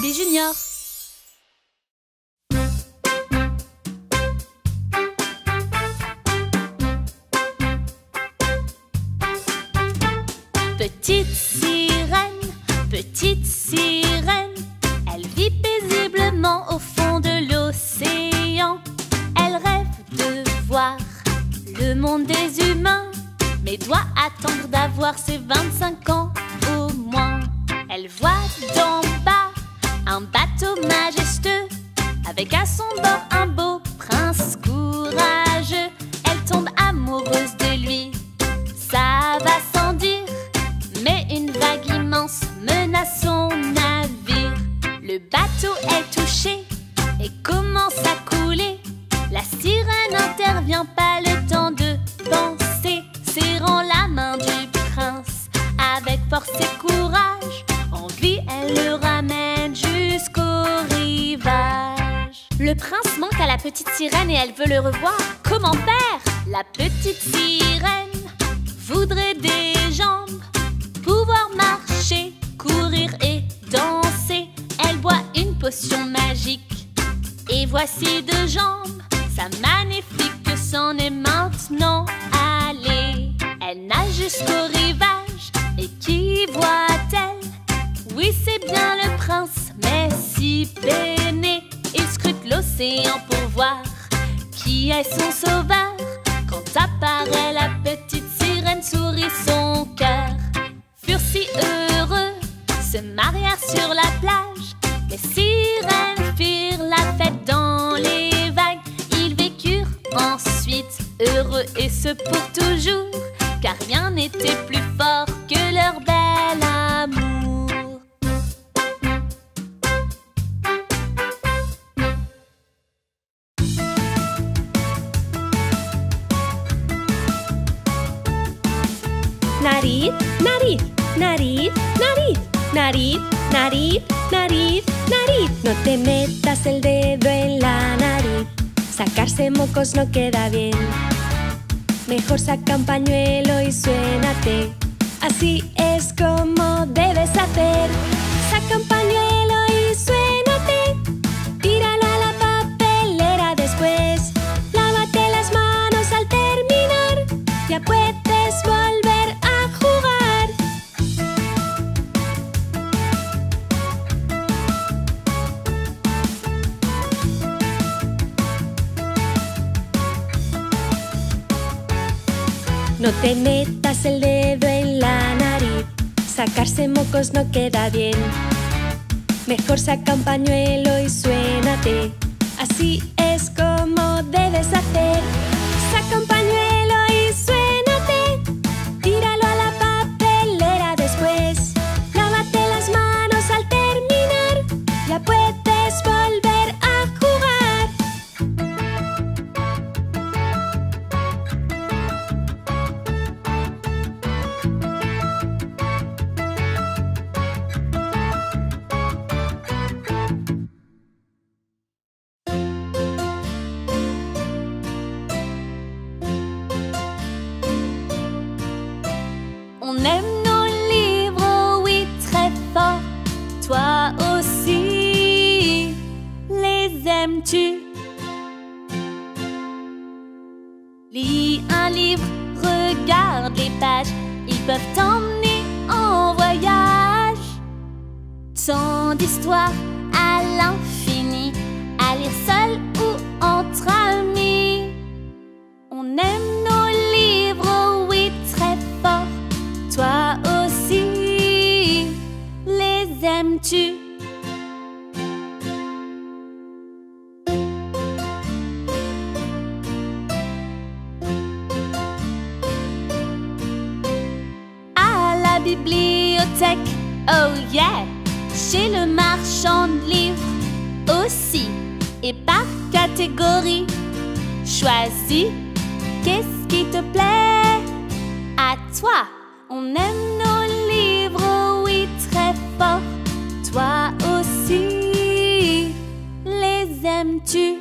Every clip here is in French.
Julie Junior. Petite sirène, elle vit paisiblement au fond de l'océan. Elle rêve de voir le monde des humains, mais doit attendre d'avoir ses 25 ans au moins. Elle voit d'en bas un bateau majestueux, avec à son bord un beau prince courageux. Elle tombe amoureuse de lui, ça va sans dire, mais une vague immense menace son navire. Le bateau est touché et commence à couler. La sirène intervient, pas le temps de penser. Serrant la main du prince avec force et courage, en vie elle le ramène jusqu'au rivage. Le prince manque à la petite sirène et elle veut le revoir. Comment faire? La petite sirène voudrait des jambes, pouvoir marcher, courir et danser. Elle boit une potion magique et voici 2 jambes. Sa magnifique s'en est maintenant allée. Elle nage jusqu'au rivage et qui voit-elle? Oui, c'est bien le prince, mais si peiné. Il scrute l'océan pour voir qui est son sauveur. Quand apparaît la petite sirène, sourit son cœur. Furent si heureux, se marièrent sur la plage. Les sirènes firent la fête dans les vagues. Ils vécurent ensuite heureux et ce pour toujours, car rien n'était plus fort que leur bel amour. Nariz, nariz, nariz, nariz, nariz, nariz, nariz, nariz. No te metas el dedo en la nariz, sacarse mocos no queda bien. Mejor saca un pañuelo y suénate, así es como debes hacer. Saca un pañuelo y suénate, tíralo a la papelera después. Lávate las manos al terminar, ya puedes volver a jugar. No te metas el dedo en la nariz, sacarse mocos no queda bien. Mejor saca un pañuelo y suénate, así es como debes hacer. Saca un pañuelo y suénate, tíralo a la papelera después. Lávate las manos al terminar, ya puedes volver a jugar. On aime nos livres, oui, très fort. Toi aussi, les aimes-tu? Lis un livre, regarde les pages, ils peuvent t'emmener en voyage. Tant d'histoires à l'infini, à lire seul ou entre amis. On aime nos livres, oui, très fort. Toi aussi, les aimes-tu? À la bibliothèque, oh yeah, chez le marchand de livres aussi. Et par catégorie, choisis qu'est-ce qui te plaît à toi. On aime nos livres, oui, très fort. Toi aussi, les aimes-tu?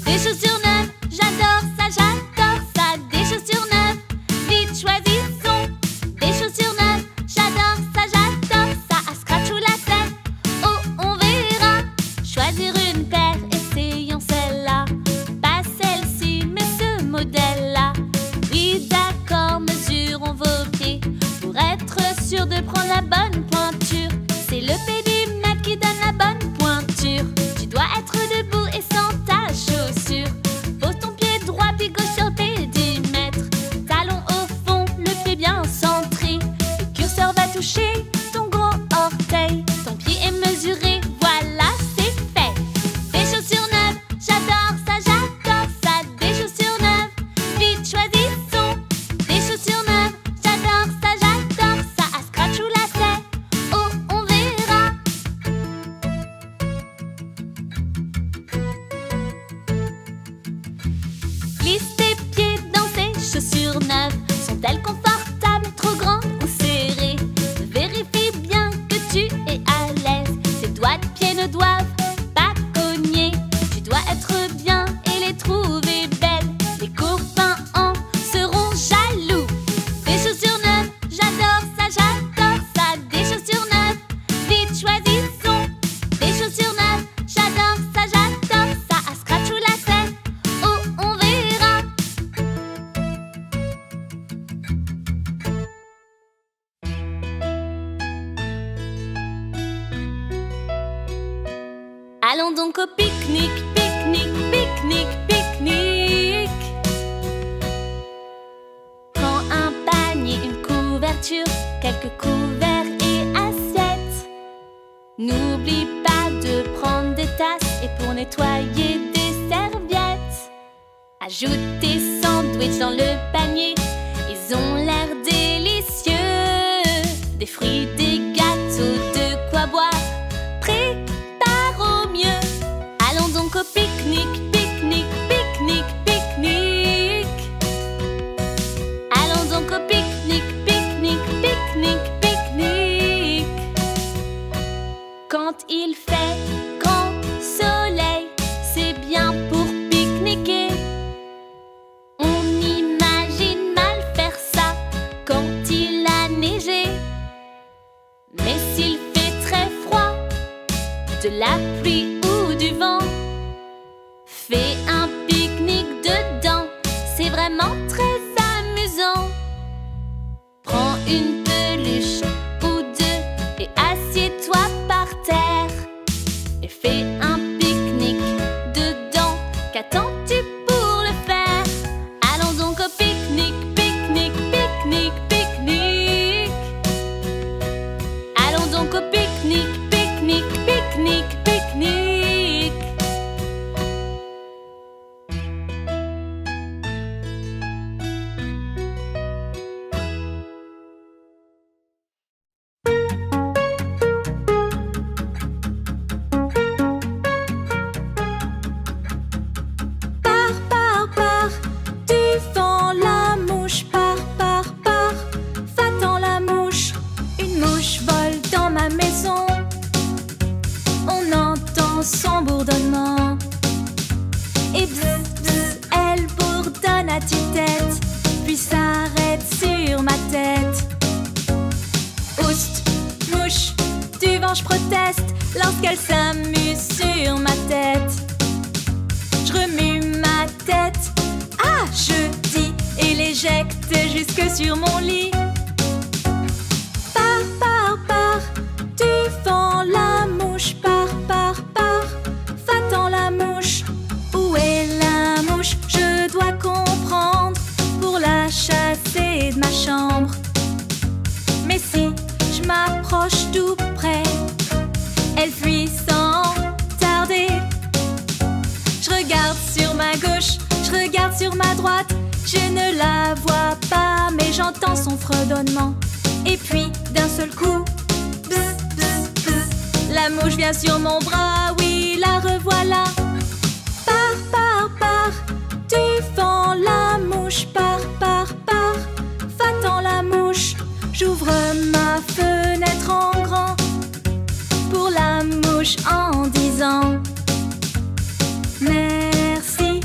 Des chaussures neuves, j'adore ça, j'adore ça. Des chaussures neuves, vite choisissons. Des chaussures neuves, j'adore ça, j'adore ça. À scratch ou lacet, oh on verra. Choisir une paire, essayons celle-là. Pas celle-ci, mais ce modèle-là. Oui d'accord, mesurons vos pieds pour être sûr de prendre la bonne pointure. C'est le pédimètre qui donne la bonne pointure. Tu dois être debout et sans ta chaussure. Pose ton pied droit puis gauche sur le pédimètre. Talon au fond, le pied bien centré. Le curseur va toucher ton gros orteil. Ton pied est mesuré, voilà c'est fait. Des chaussures neuves, j'adore ça, j'adore ça. Des chaussures neuves, vite choisissons. Des chaussures neuves, j'adore ça, j'adore ça. À scratch ou lacet, oh on verra. Glisse tes pieds dans ces chaussures neuves. Sont-elles confortables, trop grandes ou serrées? Vérifie bien que tu es à l'aise. Tes doigts de pied ne doivent pas cogner. Tu dois être bien et les trouver belles. Les copains en seront jaloux. Des chaussures neuves, j'adore ça, j'adore ça. Des chaussures neuves, vite choisissons. Des chaussures neuves, j'adore ça, j'adore ça. À scratch ou lacet, oh on verra. Allons donc au pique-nique, pique-nique, pique-nique, pique-nique. Prends un panier, une couverture, quelques couverts et assiettes. N'oublie pas de prendre des tasses et pour nettoyer des serviettes. Ajoute tes sandwichs dans le panier, ils ont l'air délicieux. Des fruits, des gâteaux, de quoi boire, prépare au mieux. Allons donc au pique-nique, pique-nique, pique-nique, pique-nique. Allons donc au pique-nique, pique-nique, pique-nique, pique-nique. Quand il fait grand soleil, c'est bien pour pique-niquer. On imagine mal faire ça quand il a neigé. Mais s'il fait très froid, de la pluie ou du vent, fais un pique-nique dedans, c'est vraiment très amusant. Prends une peluche ou deux et assieds-toi par terre et fais un pique-nique dedans. Qu'attends-tu pour le faire? Allons donc au pique-nique, pique-nique, pique-nique, pique-nique. Allons donc au pique-nique, pique-nique, pique-nique, pique-nique. Pars, tu fends la mouche, pars, va-t'en la mouche. Une mouche vole dans ma maison, on entend son bourdonnement. Et bzz, bzz, elle bourdonne à tue-tête, puis s'arrête sur ma tête. Oust, mouche, du vent je proteste lorsqu'elle s'amuse sur ma tête. Je remue ma tête, ah je dis, et l'éjecte jusque sur mon lit. Pars, tu fends la mouche, pars, va-t'en la mouche. Où est la mouche? Je dois comprendre pour la chasser de ma chambre. Mais si je m'approche tout près, elle fuit sans tarder. Je regarde sur ma gauche, je regarde sur ma droite. Je ne la vois pas, mais j'entends son fredonnement. Et puis, d'un seul coup, bzz, bzz, bzz, la mouche vient sur mon bras, oui, la revoilà. Pars, tu fends la mouche, pars, va-t'en la mouche. J'ouvre ma fenêtre en grand pour la mouche en disant merci,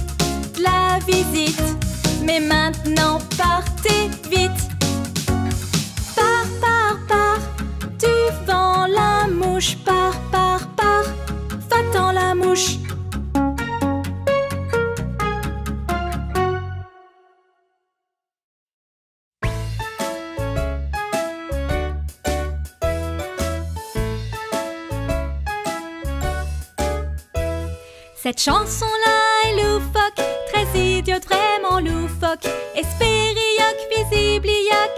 Cette chanson-là est loufoque, très idiote, vraiment loufoque. Espérioc, visiblioc,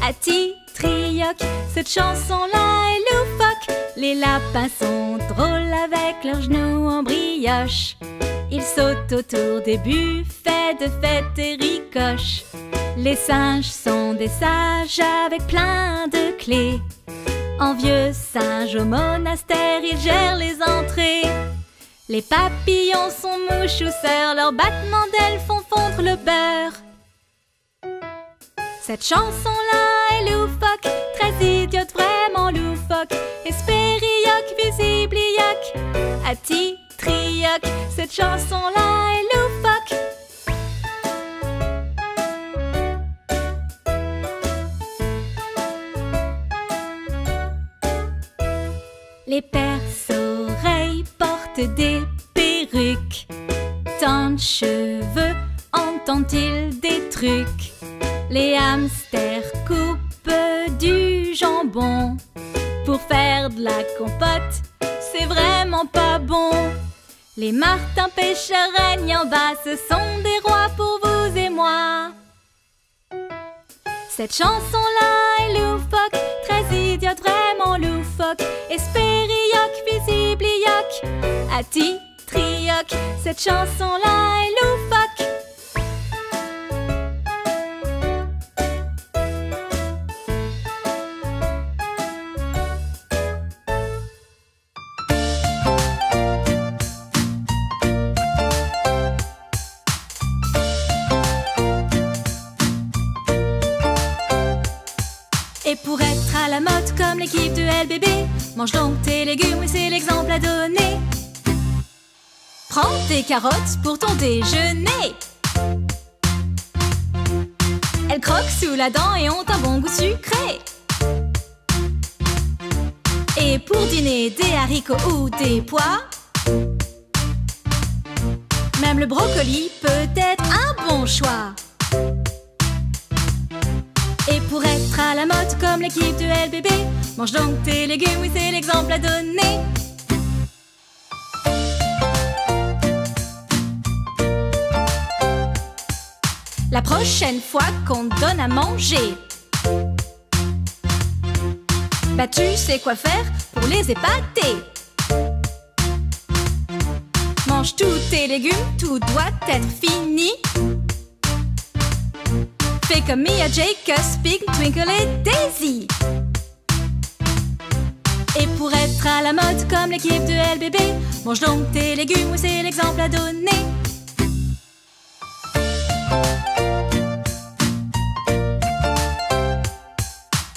atitrioc. Cette chanson-là est loufoque. Les lapins sont drôles avec leurs genoux en brioche. Ils sautent autour des buffets de fête et ricochent. Les singes sont des sages avec plein de clés. En vieux singe au monastère, ils gèrent les entrées. Les papillons sont mouches ou sœurs, leurs battements d'ailes font fondre le beurre. Cette chanson-là est loufoque, très idiote, vraiment loufoque. Espérioc, visiblioc, atitrioc. Cette chanson-là est loufoque. Les perce-oreilles portent des perruques. Tant de cheveux, entendent-ils des trucs? Les hamsters coupent du jambon pour faire de la compote, c'est vraiment pas bon. Les martins pêcheurs règnent en bas, ce sont des rois pour vous et moi. Cette chanson-là est loufoque, très idiote, vraiment loufoque. Espérioc, visiblioc, atitrioc. Cette chanson-là est loufoque. Et pour être à la mode comme l'équipe de LBB, mange donc tes légumes, oui c'est l'exemple à donner. Prends tes carottes pour ton déjeuner. Elles croquent sous la dent et ont un bon goût sucré. Et pour dîner, des haricots ou des pois. Même le brocoli peut être un bon choix. Et pour être à la mode comme l'équipe de LBB, mange donc tes légumes, oui c'est l'exemple à donner. La prochaine fois qu'on te donne à manger, bah tu sais quoi faire pour les épater. Mange tous tes légumes, tout doit être fini. Fais comme Mia, Jacobs, Pig, Twinkle et Daisy. Et pour être à la mode comme l'équipe de LBB, mange donc tes légumes, oui c'est l'exemple à donner.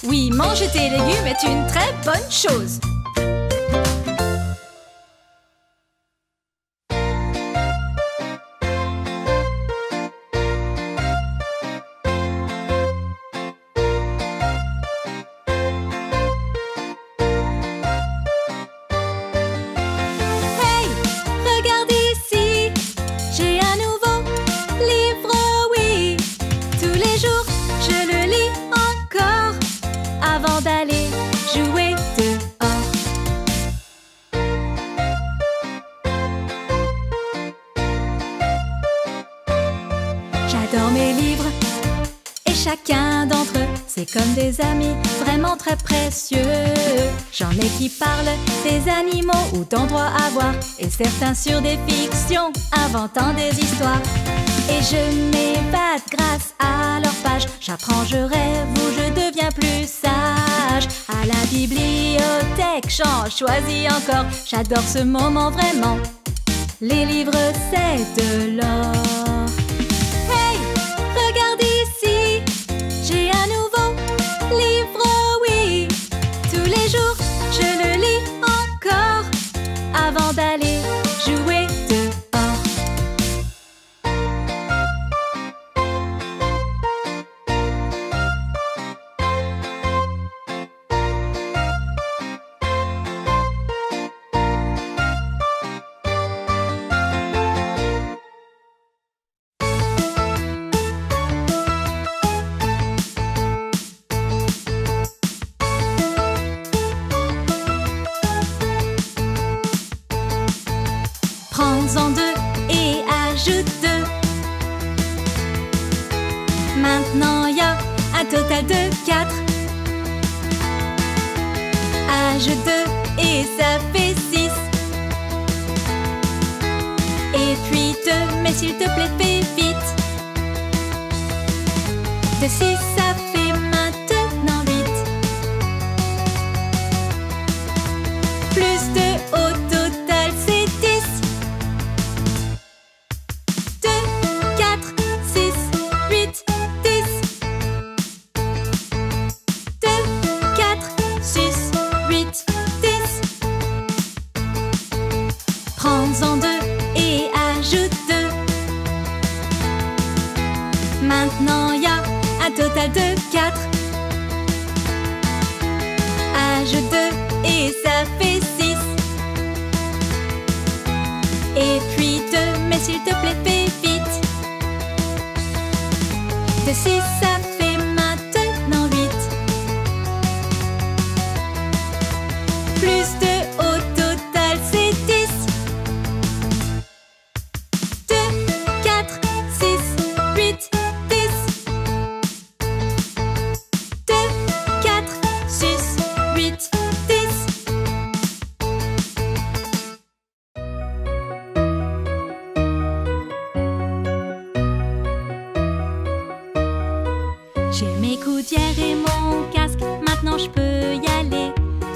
Oui, manger tes légumes est une très bonne chose. D'aller jouer dehors. J'adore mes livres et chacun d'entre eux, c'est comme des amis vraiment très précieux. J'en ai qui parlent des animaux ou d'endroits à voir, et certains sur des fictions, inventant des histoires. Et je m'évade grâce à leurs pages. J'apprends, je rêve ou je deviens plus sage. À la bibliothèque, j'en choisis encore. J'adore ce moment vraiment. Les livres, c'est de l'or. Hey, regarde ici, j'ai un nouveau livre, oui. Tous les jours, je le lis encore avant d'aller jouer total de 4. Ajoute 2 et ça fait 6. Et puis 2, mais s'il te plaît, fais vite. De 6, ça fait maintenant 8. Plus 2 au total, c'est 10. 2, 4, 6, 8, 10. 2, 4, 6, 8, 10. Prends-en 2 et ajoute 2. Maintenant, il y a un total de 4. Ajoute 2 et ça fait 6. Et puis 2, mais s'il te plaît, fais vite. De 6, ça fait maintenant 8. Plus 2 au total, c'est 10. 2, 4, 6, 8, 10. 2, 4, 6, 8, 10. J'ai mes coudières et mon casque, maintenant je peux y aller.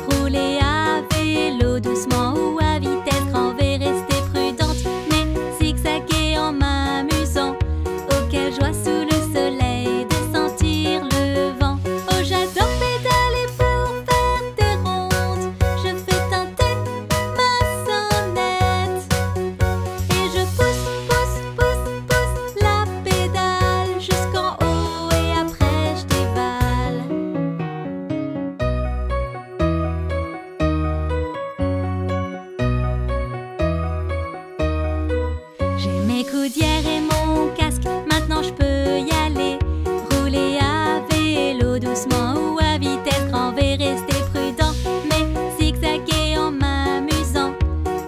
Rouler à vélo doucement ou à vitesse grand V, rester prudente, mais zigzaguer en m'amusant. Oh, quelle joie sous le soleil de sentir le vent. Oh, j'adore pédaler pour faire des rondes. Je fais teinter ma sonnette et je pousse, pousse, pousse, pousse la pédale jusqu'en haut et après je dévale. J'ai mes coudières et mon casque, maintenant je peux y aller. Rouler à vélo doucement ou à vitesse grand V, rester prudent, mais zigzaguer en m'amusant.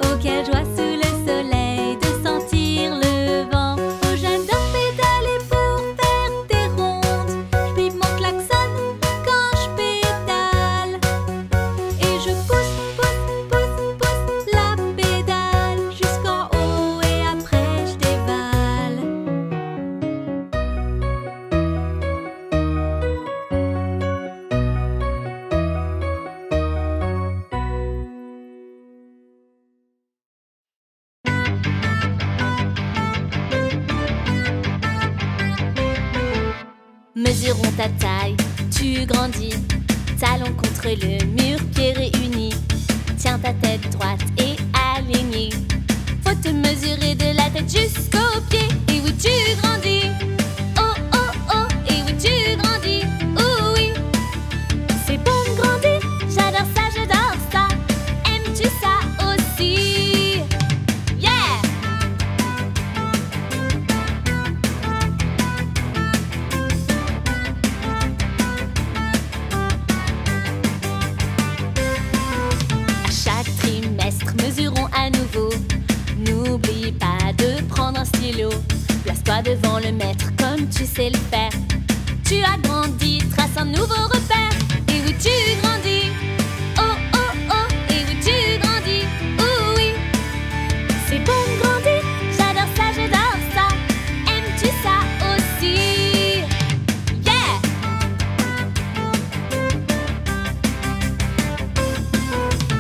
Oh, quelle joie sous le soleil de sentir le vent. Oh, j'adore pédaler pour faire des rondes. Je vibre mon klaxon quand je pédale et je pousse, pousse, pousse, pousse la pédale jusqu'en haut et après je dévale. Mesurons ta taille, tu grandis. Talons contre le mur, pieds réunis. Tiens ta tête droite et alignée. Faut te mesurer de la tête jusqu'aux pieds. Et oui, tu grandis. Oh, oh, oh, et oui, tu grandis. Oh oui, c'est bon de grandir. J'adore ça, j'adore ça. Aimes-tu ça aussi? Yeah! Chaque trimestre, mesurons à nouveau. N'oublie pas de prendre un stylo. Place-toi devant le maître comme tu sais le faire. Tu as grandi, trace un nouveau repère. Et oui, tu grandis. Oh, oh, oh, et oui, tu grandis. Oh oui, c'est bon de grandir. J'adore ça, j'adore ça. Aimes-tu ça aussi? Yeah!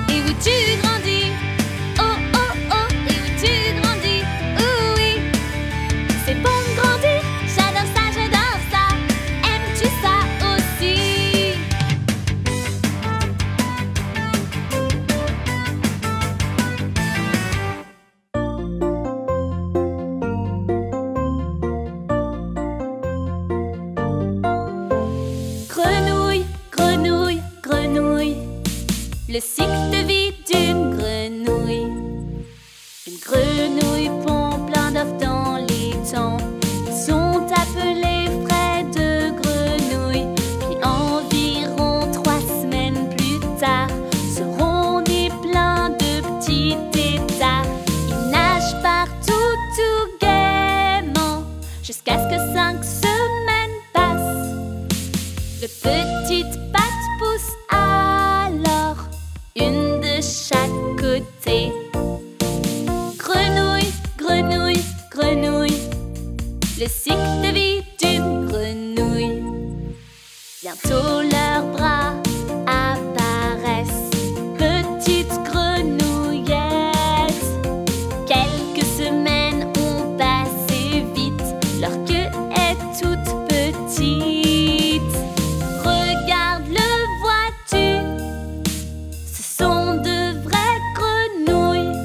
Et oui, tu grandis. Oh, oh, oh, et oui, tu grandis. Oh oui, c'est bon de grandir. J'adore ça, j'adore ça. Aimes-tu ça aussi? Grenouille, grenouille, grenouille. Le cycle de vie d'une grenouille. Une grenouille pond plein d'œufs dans les temps. Ils sont appelés frais de grenouille. Puis environ 3 semaines plus tard, seront nés plein de petits têtards. Ils nagent partout tout gaiement jusqu'à ce que 5 semaines passent. une de chaque côté. Grenouille, grenouille, grenouille, le cycle de vie d'une grenouille. Bientôt leurs bras apparaissent, petites grenouillettes. Quelques semaines ont passé vite, leur queue est toute petite. Regarde, le vois-tu? Ce sont de vraies grenouilles.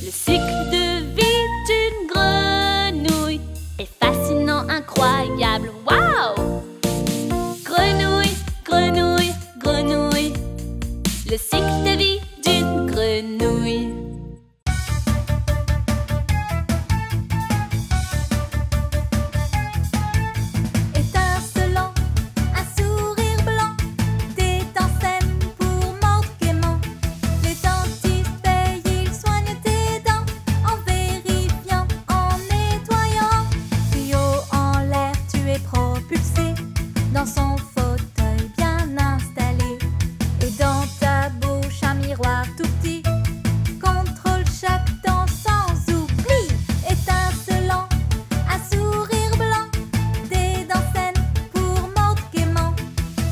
Le cycle de vie d'une grenouille est fascinant, incroyable. Waouh! Grenouille, grenouille, grenouille, le cycle de vie d'une grenouille. Étincelant, un sourire blanc, des dents saines pour mordre gaiement. Les dentistes veillent, ils soignent tes dents en vérifiant, en nettoyant. Tuyau en l'air, tu es propulsé dans son fauteuil bien installé. Et dans ta bouche, un miroir tout petit contrôle chaque dent sans oubli. Étincelant, un sourire blanc, des dents saines pour mordre gaiement.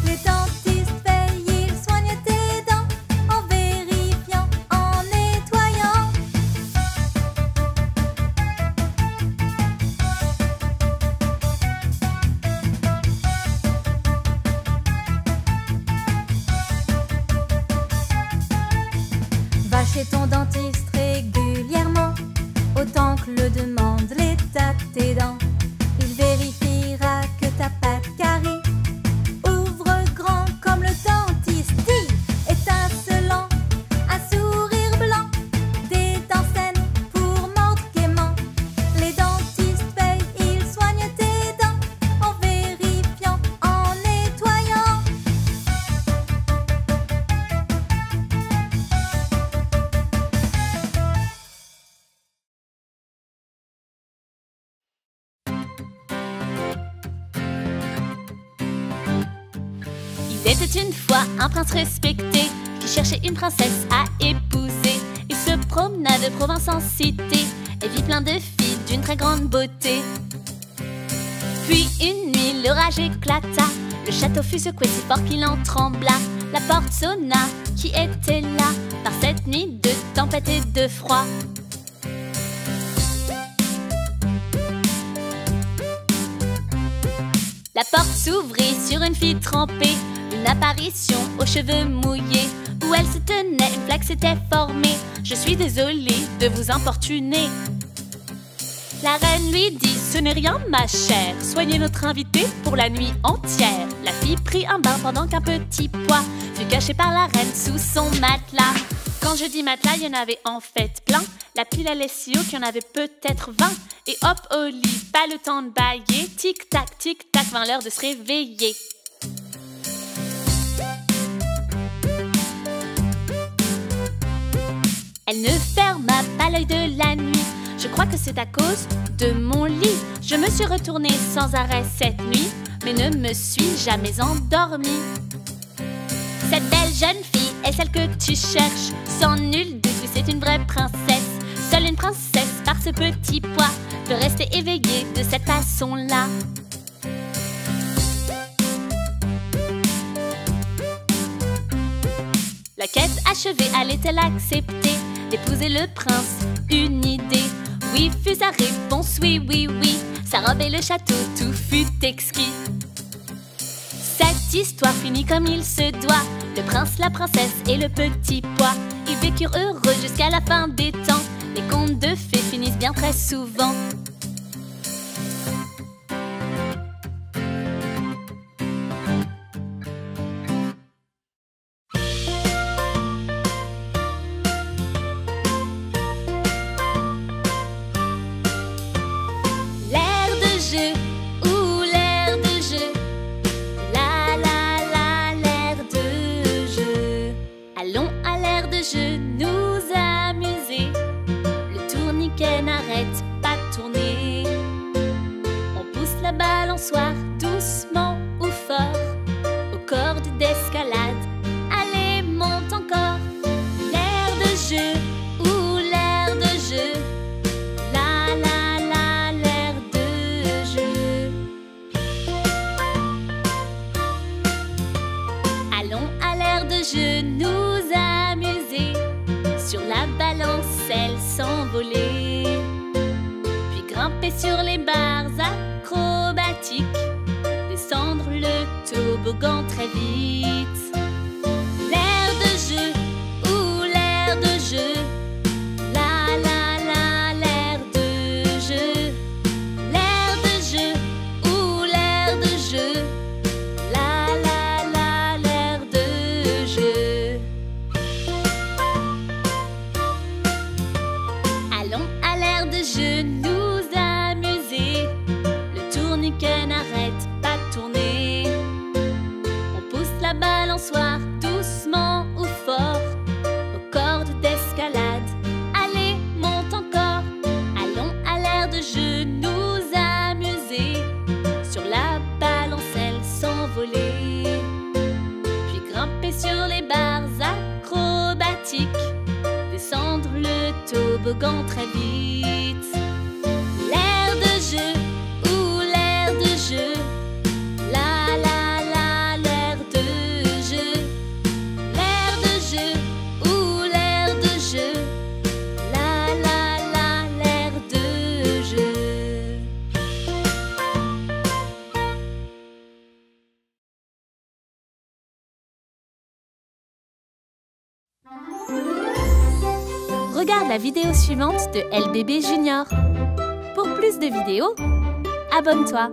Les dentistes veillent, ils soignent tes dents en vérifiant, en nettoyant. Va chez ton dentiste régulièrement, autant que le demande l'état de tes dents. Il vérifiera que t'as pas de caries. Ouvre grand comme le dentiste dit. Étincelant, un sourire blanc, des dents saines pour mordre gaiement. Les dentistes veillent, ils soignent tes dents en vérifiant, en nettoyant. Il était une fois un prince respecté qui cherchait une princesse à épouser. Il se promena de province en cité et vit plein de filles d'une très grande beauté. Puis une nuit, l'orage éclata, le château fut secoué si fort qu'il en trembla. La porte sonna, qui était là par cette nuit de tempête et de froid? La porte s'ouvrit sur une fille trempée, une apparition aux cheveux mouillés. Où elle se tenait, une flaque s'était formée. Je suis désolée de vous importuner. La reine lui dit, ce n'est rien ma chère, soignez notre invité pour la nuit entière. La fille prit un bain pendant qu'un petit pois fut caché par la reine sous son matelas. Quand je dis matelas, il y en avait en fait plein. La pile allait si haut qu'il y en avait peut-être 20. Et hop au lit, pas le temps de bailler. Tic-tac, vint l'heure de se réveiller. Elle ne ferma pas l'œil de la nuit. Je crois que c'est à cause de mon lit. Je me suis retournée sans arrêt cette nuit, mais ne me suis jamais endormie. Cette belle jeune fille est celle que tu cherches. Sans nul doute, oui, c'est une vraie princesse. Seule une princesse par ce petit pois peut rester éveillée de cette façon-là. La quête achevée, allait-elle accepter d'épouser le prince? Une idée, oui fut sa réponse, oui, oui, oui. Sa robe et le château, tout fut exquis. Cette histoire finit comme il se doit. Le prince, la princesse et le petit pois, ils vécurent heureux jusqu'à la fin des temps. Les contes de fées finissent bien très souvent. Je nous amuser. Le tourniquet n'arrête pas de tourner. On pousse la balançoire doucement ou fort aux cordes d'escalade. Allez, monte encore. jeu nous amuser, sur la balancelle s'envoler, puis grimper sur les barres acrobatiques, descendre le toboggan très vite. L'air de jeu ou l'air de jeu, la la la, l'air de jeu. L'air de jeu ou l'air de jeu, la la la, l'air de jeu. Allons à l'air de jeu nous amuser, le tourniquet n'arrête pas de tourner. On pousse la balançoire doucement ou fort, aux cordes d'escalade. Allez, monte encore. Allons à l'air de jeu nous amuser, sur la balancelle s'envoler, puis grimper sur les barres acrobatiques, descendre le toboggan très vite. L'air de jeu ou l'air de jeu, la la la, l'air de jeu. L'air de jeu ou l'air de jeu, la la la, l'air de jeu. Regarde la vidéo suivante de LBB Junior. Pour plus de vidéos, abonne-toi.